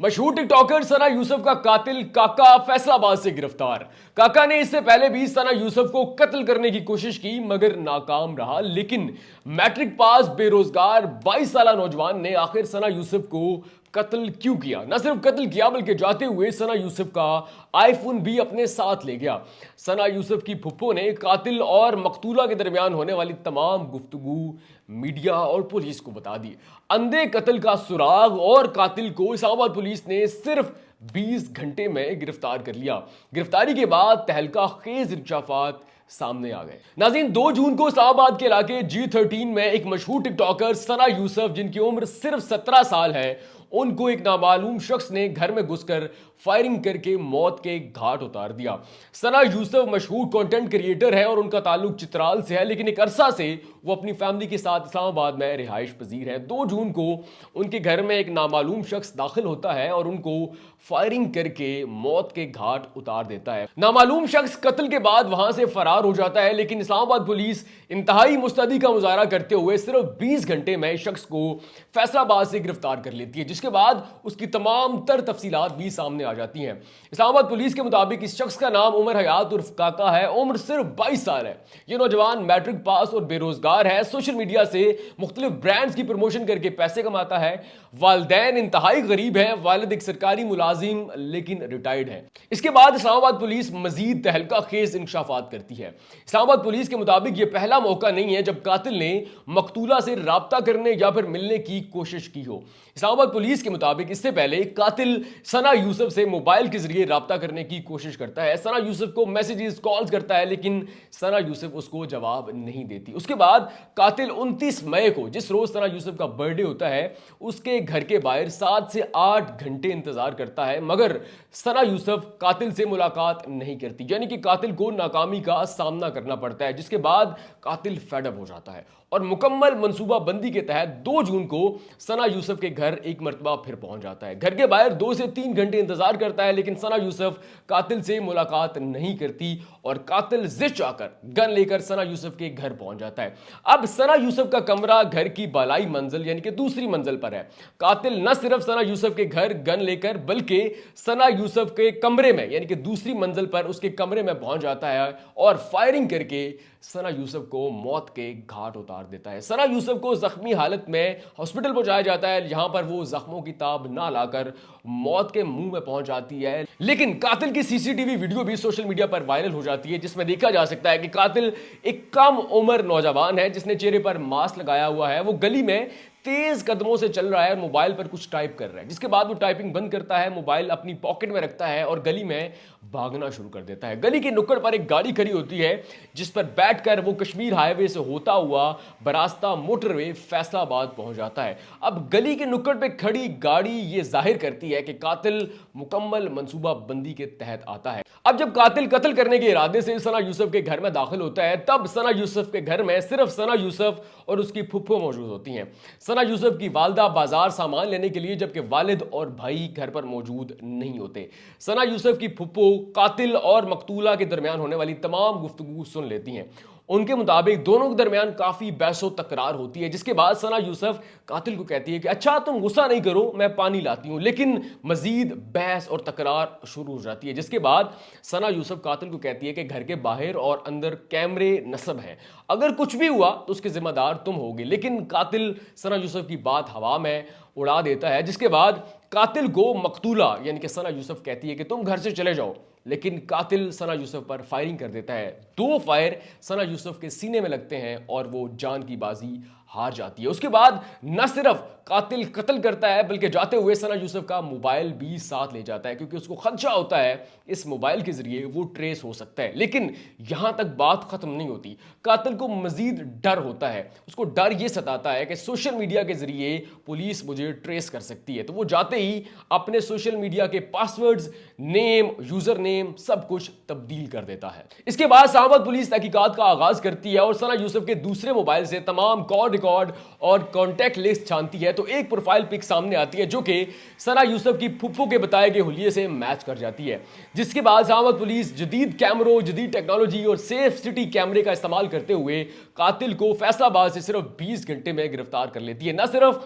مشہور ٹک ٹاکر ثنا یوسف کا قاتل کاکا فیصلہ سے گرفتار۔ کاکا نے اس سے پہلے بھی ثنا یوسف کو قتل کرنے کی کوشش کی مگر ناکام رہا، لیکن میٹرک پاس بے روزگار 22 سالہ نوجوان نے آخر ثنا یوسف کو قتل کیوں کیا؟ نہ صرف قتل کیا بلکہ جاتے ہوئے ثنا یوسف کا آئی فون بھی اپنے ساتھ لے گیا۔ ثنا یوسف کی پھپھو نے قاتل اور مقتولہ کے درمیان ہونے والی تمام گفتگو میڈیا اور پولیس کو بتا دی۔ اندھے قتل کا سراغ اور قاتل کو اسلام آباد پولیس نے صرف 20 گھنٹے میں گرفتار کر لیا۔ گرفتاری کے بعد تہلکہ خیز انکشافات سامنے آ گئے۔ ناظرین، 2 جون کو اسلام آباد کے علاقے G13 میں ایک مشہور ٹک ٹاکر ثنا یوسف، جن کی عمر صرف 17 سال ہے، ان کو ایک نامعلوم شخص نے گھر میں گھس کر فائرنگ کر کے موت کے گھاٹ اتار دیا۔ ثنا یوسف مشہور کنٹینٹ کریٹر ہے اور ان کا تعلق چترال سے ہے، لیکن ایک عرصہ سے وہ اپنی فیملی کے ساتھ اسلام آباد میں رہائش پذیر ہے۔ 2 جون کو ان کے گھر میں ایک نامعلوم شخص داخل ہوتا ہے اور ان کو فائرنگ کر کے موت کے گھاٹ اتار دیتا ہے۔ نامعلوم شخص قتل کے بعد وہاں سے فرار ہو جاتا ہے، لیکن اسلام آباد پولیس انتہائی مستعدی کا مظاہرہ کرتے ہوئے صرف 20 گھنٹے میں شخص کو فیصلہ آباد سے گرفتار کر لیتی ہے، جس کے بعد اس کی تمام تر تفصیلات بھی سامنے آ جاتی ہیں۔ اسلام آباد پولیس کے مطابق اس شخص کا نام عمر حیات عرف کاکا ہے، عمر صرف 22 سال ہے۔ یہ نوجوان میٹرک پاس اور بے روزگار ہے، سوشل میڈیا سے مختلف برانڈز کی پروموشن کر کے پیسے کماتا ہے۔ والدین انتہائی غریب ہیں، والد ایک سرکاری ملازم لیکن ریٹائرڈ ہے۔ اس کے بعد اسلام آباد پولیس مزید تہلکہ خیز انکشافات کرتی ہے۔ اسلام آباد پولیس کے مطابق یہ پہلا موقع نہیں ہے جب قاتل نے مقتولہ سے رابطہ کرنے یا پھر ملنے کی کوشش کی ہو۔ اسلام آباد پولیس کے مطابق اس سے پہلے قاتل ثنا یوسف سے موبائل کے ذریعے رابطہ کرنے کی کوشش کرتا ہے۔ ثنا یوسف کو میسیجز کالز کرتا ہے، لیکن ثنا یوسف اس کو جواب نہیں دیتی۔ اس کے بعد قاتل 29 مئی کو، جس روز ثنا یوسف کا برتھ ڈے ہوتا ہے، اس کے گھر کے باہر 7 سے 8 گھنٹے انتظار کرتا ہے، مگر ثنا یوسف قاتل سے ملاقات نہیں کرتی، یعنی کہ قاتل کو ناکامی کا سامنا کرنا پڑتا ہے، جس کے بعد قاتل فیڈ اپ ہو جاتا ہے اور مکمل منصوبہ بندی کے تحت 2 جون کو ثنا یوسف کے گھر ایک مرتبہ پھر پہنچ جاتا ہے۔ گھر کے باہر 2 سے 3 گھنٹے انتظار کرتا ہے، لیکن ثنا یوسف قاتل سے ملاقات نہیں کرتی اور قاتل ضد چاہ کر گن لے کر ثنا یوسف کے گھر پہنچ جاتا ہے۔ اب ثنا یوسف کا کمرہ گھر کی بالائی منزل یعنی کہ دوسری منزل پر ہے۔ قاتل نہ صرف ثنا یوسف کے گھر گن لے کر بلکہ ثنا یوسف کے کمرے میں یعنی کہ دوسری منزل پر اس کے کمرے میں پہنچ جاتا ہے اور فائرنگ کر کے ثنا یوسف کو موت کے گھاٹ اتار دیتا ہے۔ ثنا یوسف کو زخمی حالت میں ہاسپٹل پہنچایا جاتا ہے، یہاں پر وہ زخموں کی تاب نہ لا کر موت کے منہ میں پہنچ جاتی ہے، لیکن قاتل کی CCTV ویڈیو بھی سوشل میڈیا پر وائرل ہو جاتی ہے، جس میں دیکھا جا سکتا ہے کہ قاتل ایک کم عمر نوجوان ہے جس نے چہرے پر ماسک لگایا ہوا ہے۔ وہ گلی میں تیز قدموں سے چل رہا ہے اور موبائل پر کچھ ٹائپ کر رہا ہے، جس کے بعد وہ ٹائپنگ بند کرتا ہے، موبائل اپنی پاکٹ میں رکھتا ہے اور گلی میں بھاگنا شروع کر دیتا ہے۔ گلی کے نکڑ پر ایک گاڑی کھڑی ہوتی ہے جس پر بیٹھ کر وہ کشمیر ہائی وے سے ہوتا ہوا براستہ موٹر وے فیصلہ آباد پہنچ جاتا ہے۔ اب گلی کے نکڑ پہ کھڑی گاڑی یہ ظاہر کرتی ہے کہ قاتل مکمل منصوبہ بندی کے تحت آتا ہے۔ اب جب قاتل قتل کرنے کے ارادے سے ثنا یوسف کے گھر میں داخل ہوتا ہے، تب ثنا یوسف کے گھر میں صرف ثنا یوسف اور اس کی پھپھو موجود ہوتی ہیں۔ ثنا یوسف کی والدہ بازار سامان لینے کے لیے، جبکہ والد اور بھائی گھر پر موجود نہیں ہوتے۔ ثنا یوسف کی پھپھو قاتل اور مقتولہ کے درمیان ہونے والی تمام گفتگو سن لیتی ہیں۔ ان کے مطابق دونوں کے درمیان کافی بحث و تکرار ہوتی ہے، جس کے بعد ثنا یوسف قاتل کو کہتی ہے کہ اچھا تم غصہ نہیں کرو، میں پانی لاتی ہوں، لیکن مزید بحث اور تکرار شروع ہو جاتی ہے، جس کے بعد ثنا یوسف قاتل کو کہتی ہے کہ گھر کے باہر اور اندر کیمرے نصب ہیں، اگر کچھ بھی ہوا تو اس کے ذمہ دار تم ہوگے، لیکن قاتل ثنا یوسف کی بات ہوا میں اڑا دیتا ہے، جس کے بعد قاتل کو مقتولہ یعنی کہ ثنا یوسف کہتی ہے کہ تم گھر سے چلے جاؤ، لیکن قاتل ثنا یوسف پر فائرنگ کر دیتا ہے۔ 2 فائر ثنا یوسف کے سینے میں لگتے ہیں اور وہ جان کی بازی ہار جاتی ہے۔ اس کے بعد نہ صرف قاتل قتل کرتا ہے بلکہ جاتے ہوئے ثنا یوسف کا موبائل بھی ساتھ لے جاتا ہے، کیونکہ اس کو خدشہ ہوتا ہے اس موبائل کے ذریعے وہ ٹریس ہو سکتا ہے۔ لیکن یہاں تک بات ختم نہیں ہوتی، قاتل کو مزید ڈر ہوتا ہے، اس کو ڈر یہ ستاتا ہے کہ سوشل میڈیا کے ذریعے پولیس مجھے ٹریس کر سکتی ہے، تو وہ جاتے ہی اپنے سوشل میڈیا کے پاسورڈز، نیم، یوزر نیم سب کچھ تبدیل کر دیتا ہے۔ اس کے بعد اسلام آباد پولیس تحقیقات کا آغاز کرتی ہے اور ثنا یوسف کے دوسرے موبائل سے تمام کال ریکارڈ اور کانٹیکٹ لسٹ چھانتی ہے، تو ایک پروفائل پک سامنے آتی ہے جو کہ ثنا یوسف کی پھپھو کے بتائے گئے حلیے سے میچ کر جاتی ہے، جس کے بعد اسلام آباد پولیس جدید کیمروں، جدید ٹیکنالوجی اور سیف سٹی کیمرے کا استعمال کرتے ہوئے قاتل کو فیصلہ آباد سے صرف 20 گھنٹے میں گرفتار کر لیتی ہے۔ نہ صرف